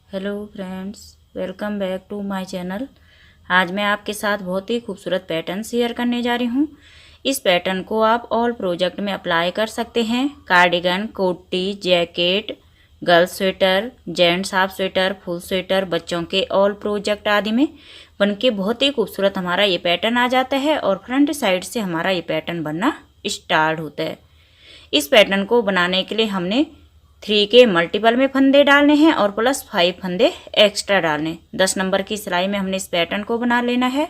Hello friends, welcome back to my channel. आज मैं आपके साथ बहुत ही खूबसूरत पैटर्न शेयर करने जा रही हूँ। इस पैटर्न को आप ऑल प्रोजेक्ट में अप्लाई कर सकते हैं। कार्डिगन, कोटी, jacket, girls sweater, gents half sweater, full sweater, बच्चों के ऑल प्रोजेक्ट आदि में बनके बहुत ही खूबसूरत हमारा ये पैटर्न आ जाता है और फ्रंट साइड से हमारा ये पैटर्न बनना स्टार्ट होता है। इस पैटर्न को बनाने के लिए हमने 3 के मल्टीपल में फंदे डालने हैं और प्लस 5 फंदे एक्स्ट्रा डालने। 10 नंबर की सिलाई में हमने इस पैटर्न को बना लेना है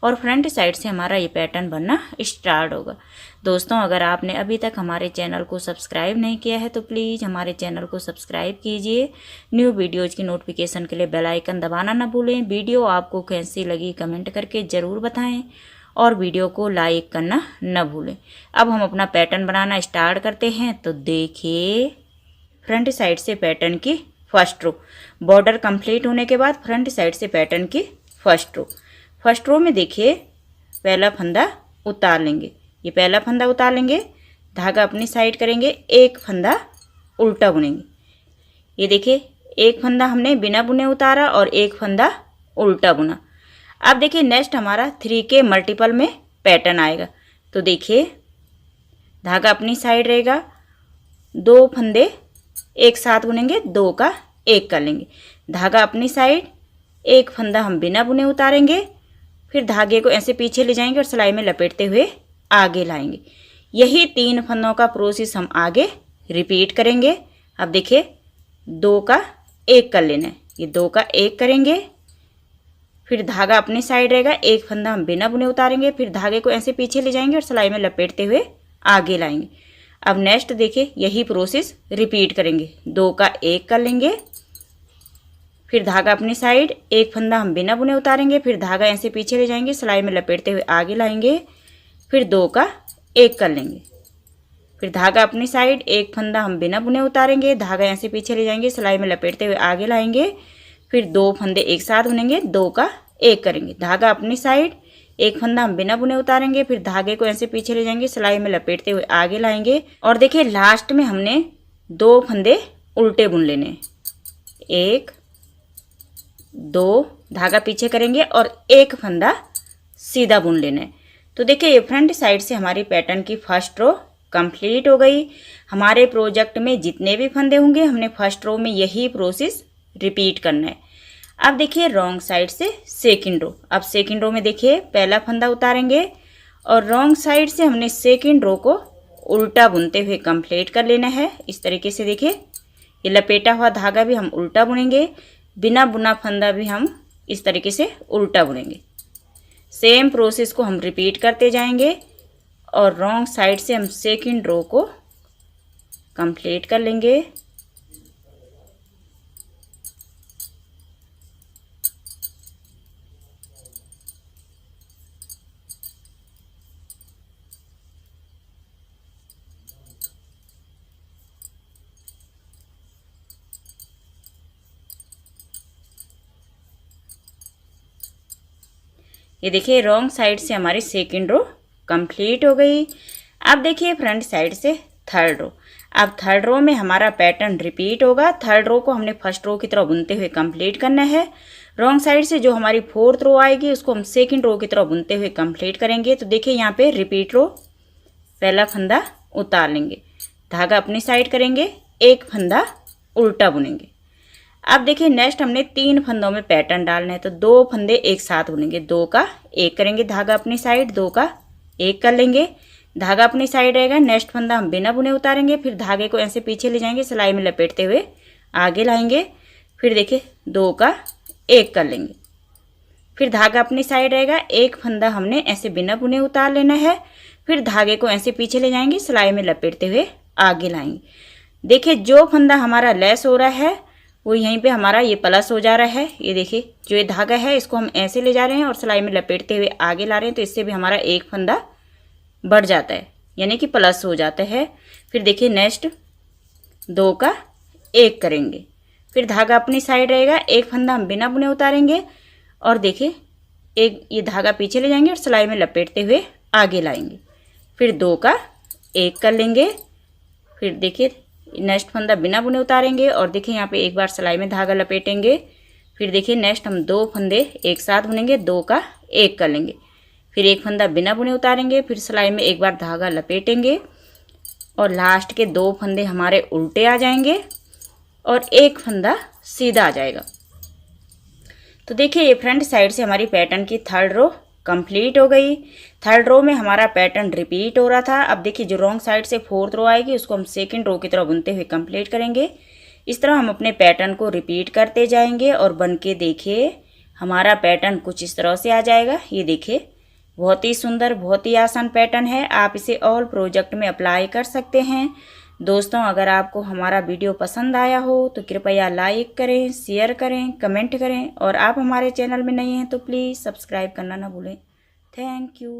और फ्रंट साइड से हमारा ये पैटर्न बनना स्टार्ट होगा। दोस्तों, अगर आपने अभी तक हमारे चैनल को सब्सक्राइब नहीं किया है तो प्लीज़ हमारे चैनल को सब्सक्राइब कीजिए। न्यू वीडियोज़ की नोटिफिकेशन के लिए बेल आइकन दबाना ना भूलें। वीडियो आपको कैसी लगी कमेंट करके ज़रूर बताएं और वीडियो को लाइक करना न भूलें। अब हम अपना पैटर्न बनाना स्टार्ट करते हैं। तो देखिए, फ्रंट साइड से पैटर्न की फर्स्ट रो, बॉर्डर कंप्लीट होने के बाद फ्रंट साइड से पैटर्न की फर्स्ट रो में देखिए पहला फंदा उतार लेंगे। ये पहला फंदा उतार लेंगे, धागा अपनी साइड करेंगे, एक फंदा उल्टा बुनेंगे। ये देखिए एक फंदा हमने बिना बुने उतारा और एक फंदा उल्टा बुना। अब देखिए नेक्स्ट हमारा 3 के मल्टीपल में पैटर्न आएगा। तो देखिए धागा अपनी साइड रहेगा, 2 फंदे एक साथ बुनेंगे, 2 का 1 कर लेंगे। धागा अपनी साइड, एक फंदा हम बिना बुने उतारेंगे, फिर धागे को ऐसे पीछे ले जाएंगे और सिलाई में लपेटते हुए आगे लाएंगे। यही 3 फंदों का प्रोसेस हम आगे रिपीट करेंगे। अब देखिए 2 का 1 कर लेना है। ये 2 का 1 करेंगे, फिर धागा अपनी साइड रहेगा, एक फंदा हम बिना बुने उतारेंगे, फिर धागे को ऐसे पीछे ले जाएंगे और सिलाई में लपेटते हुए आगे लाएंगे। अब नेक्स्ट देखिए यही प्रोसेस रिपीट करेंगे। 2 का 1 कर लेंगे, फिर धागा अपनी साइड, एक फंदा हम बिना बुने उतारेंगे, फिर धागा ऐसे पीछे ले जाएंगे, सिलाई में लपेटते हुए आगे लाएंगे, फिर 2 का 1 कर लेंगे, फिर धागा अपनी साइड, एक फंदा हम बिना बुने उतारेंगे, धागा ऐसे पीछे ले जाएंगे, सिलाई में लपेटते हुए आगे लाएंगे, फिर 2 फंदे एक साथ बुनेंगे, 2 का 1 करेंगे, धागा अपनी साइड, एक फंदा हम बिना बुने उतारेंगे, फिर धागे को ऐसे पीछे ले जाएंगे, सिलाई में लपेटते हुए आगे लाएंगे और देखिए लास्ट में हमने 2 फंदे उल्टे बुन लेने। 1 2 धागा पीछे करेंगे और एक फंदा सीधा बुन लेना है। तो देखिए ये फ्रंट साइड से हमारी पैटर्न की फर्स्ट रो कंप्लीट हो गई। हमारे प्रोजेक्ट में जितने भी फंदे होंगे हमने फर्स्ट रो में यही प्रोसेस रिपीट करना है। अब देखिए रॉन्ग साइड से सेकंड रो। अब सेकंड रो में देखिए पहला फंदा उतारेंगे और रॉन्ग साइड से हमने सेकंड रो को उल्टा बुनते हुए कंप्लीट कर लेना है। इस तरीके से देखिए ये लपेटा हुआ धागा भी हम उल्टा बुनेंगे, बिना बुना फंदा भी हम इस तरीके से उल्टा बुनेंगे। सेम प्रोसेस को हम रिपीट करते जाएंगे और रॉन्ग साइड से हम सेकंड रो को कंप्लीट कर लेंगे। ये देखिए रॉन्ग साइड से हमारी सेकंड रो कंप्लीट हो गई। अब देखिए फ्रंट साइड से थर्ड रो। अब थर्ड रो में हमारा पैटर्न रिपीट होगा। थर्ड रो को हमने फर्स्ट रो की तरह बुनते हुए कंप्लीट करना है। रॉन्ग साइड से जो हमारी फोर्थ रो आएगी उसको हम सेकंड रो की तरह बुनते हुए कंप्लीट करेंगे। तो देखिए यहाँ पे रिपीट रो, पहला फंदा उतार लेंगे, धागा अपनी साइड करेंगे, एक फंदा उल्टा बुनेंगे। अब देखिए नेक्स्ट हमने 3 फंदों में पैटर्न डालना है। तो 2 फंदे एक साथ बुनेंगे, 2 का 1 करेंगे, धागा अपनी साइड, 2 का 1 कर लेंगे, धागा अपनी साइड रहेगा, नेक्स्ट फंदा हम बिना बुने उतारेंगे, फिर धागे को ऐसे पीछे ले जाएंगे, सिलाई में लपेटते हुए आगे लाएंगे, फिर देखिए 2 का 1 कर लेंगे, फिर धागा अपनी साइड रहेगा, एक फंदा हमने ऐसे बिना बुने उतार लेना है, फिर धागे को ऐसे पीछे ले जाएंगे, सिलाई में लपेटते हुए आगे लाएंगे। देखिए जो फंदा हमारा लेस हो रहा है वो यहीं पे हमारा ये प्लस हो जा रहा है। ये देखिए जो ये धागा है इसको हम ऐसे ले जा रहे हैं और सिलाई में लपेटते हुए आगे ला रहे हैं, तो इससे भी हमारा एक फंदा बढ़ जाता है, यानी कि प्लस हो जाता है। फिर देखिए नेक्स्ट 2 का 1 करेंगे, फिर धागा अपनी साइड रहेगा, एक फंदा हम बिना बुने उतारेंगे और देखिए एक ये धागा पीछे ले जाएंगे और सिलाई में लपेटते हुए आगे लाएंगे, फिर 2 का 1 कर लेंगे, फिर देखिए नेक्स्ट फंदा बिना बुने उतारेंगे और देखिए यहाँ पे एक बार सिलाई में धागा लपेटेंगे। फिर देखिए नेक्स्ट हम 2 फंदे एक साथ बुनेंगे, 2 का 1 कर लेंगे। फिर एक फंदा बिना बुने उतारेंगे, फिर सिलाई में एक बार धागा लपेटेंगे और लास्ट के 2 फंदे हमारे उल्टे आ जाएंगे और एक फंदा सीधा आ जाएगा। तो देखिए ये फ्रंट साइड से हमारी पैटर्न की 3rd रो कंप्लीट हो गई। 3rd रो में हमारा पैटर्न रिपीट हो रहा था। अब देखिए जो रॉन्ग साइड से 4th रो आएगी उसको हम 2nd रो की तरह बुनते हुए कंप्लीट करेंगे। इस तरह हम अपने पैटर्न को रिपीट करते जाएंगे और बन के देखिए हमारा पैटर्न कुछ इस तरह से आ जाएगा। ये देखिए बहुत ही सुंदर, बहुत ही आसान पैटर्न है। आप इसे ऑल प्रोजेक्ट में अप्लाई कर सकते हैं। दोस्तों अगर आपको हमारा वीडियो पसंद आया हो तो कृपया लाइक करें, शेयर करें, कमेंट करें और आप हमारे चैनल में नए हैं तो प्लीज़ सब्सक्राइब करना ना भूलें। Thank you.